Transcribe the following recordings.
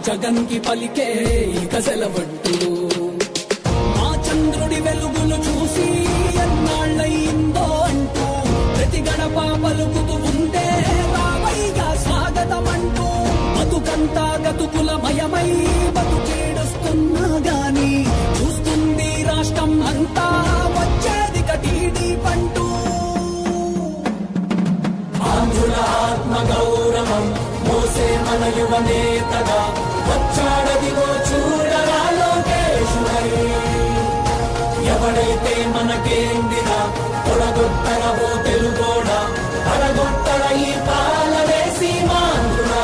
జగన్ కి పలికే ఇక సెలవంటూ మా చంద్రుడి వెలుగులు చూసి ఎన్నాళ్ళయిందో అంటూ ప్రతి గడప పలుకుతూ ఉండే రామయ్య స్వాగతమంటూ బతుకంతా గతుకుల మయమై బతుకేడుస్తున్నా గాని చూస్తుంది రాష్ట్రం అంతా వచ్చేది కటీడీ పంటూ ఆంధ్రుల ఆత్మ గౌరవం మోసే మన యువ నేతగా వచ్చాడదిగో చూడరా లోకేశుడై ఎవడైతే మనకేందిరా పొడగొట్టరవో తెలుగోడా పడగొట్టర ఈ పాలనే సీమాంధ్రుడా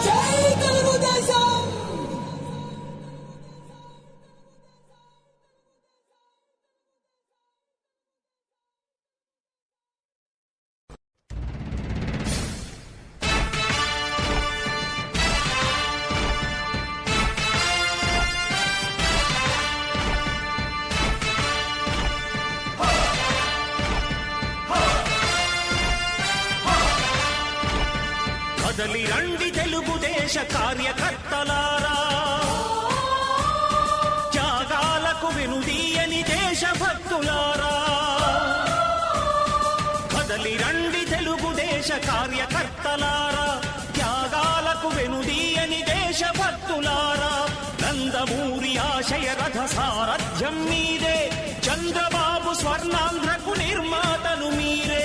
జై తెలుగుదేశం. కదలి రండి తెలుగుదేశ కార్యకర్తలారా, త్యాగాలకు వెనుదీయని దేశభక్తులారా. కదలి రండి తెలుగుదేశ కార్యకర్తలారా, త్యాగాలకు వెనుదీయని దేశభక్తులారా. నందమూరి ఆశయ రథ సారథ్యం మీరే, చంద్రబాబు స్వర్ణాంధ్రకు నిర్మాతలు మీరే.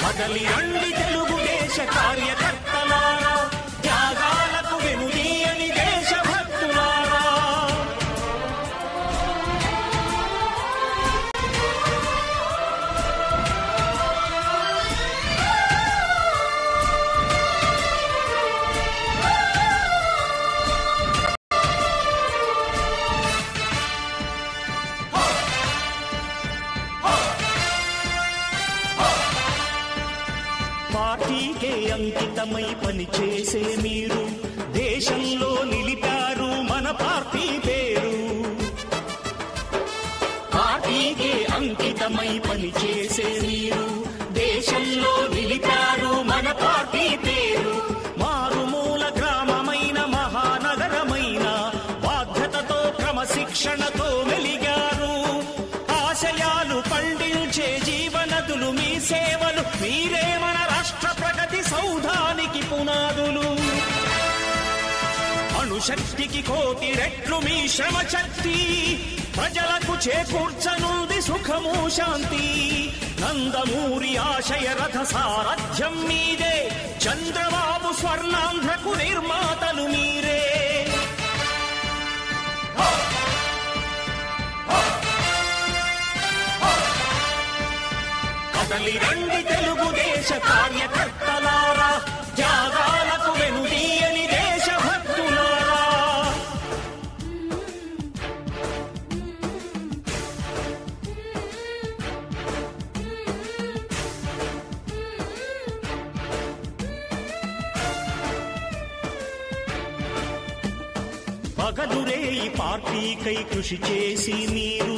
కదలి రండి తెలుగుదేశ కార్యకర్తలారా, త్యాగాలకు వెనుదీయని దేశభక్తులారా. పార్టీకే అంకితమై పనిచేసే మీరు దేశంలో నిలిపారు మన పార్టీ పేరు. పార్టీకే అంకితమై పనిచేసే మీరు దేశంలో నిలిపారు మన పార్టీ పేరు. మారుమూల గ్రామమైన మహానగరమైన బాధ్యతతో క్రమశిక్షణతో వెలిగారు. ఆశయాలు పండించే జీవనదులు మీ సేవలు, మీరే మన రాష్ట్ర ప్రగతి సౌధానికి పునాదులు. అణుశక్తికి కోటి రెట్లు మీ శ్రమ శక్తి, ప్రజలకు చేకూర్చనుంది సుఖము శాంతి. నందమూరి ఆశయ రథ సారథ్యం మీదే, చంద్రబాబు స్వర్ణాంధ్రకు నిర్మాతలు మీరే. కదలి రండి తెలుగుదేశ కార్యకర్తలారా, త్యాగాలకు వెనుదీయని దేశభక్తులారా. పగలురే ఈ పార్టీకై కృషి చేసి మీరు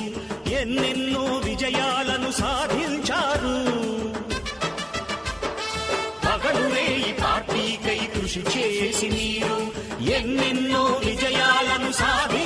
ఎన్నెన్నో విజయాలను సాధించారు. పగలురే ఈ పార్టీకై కృషి చేసి మీరు ఎన్నెన్నో విజయాలను సాధించారు.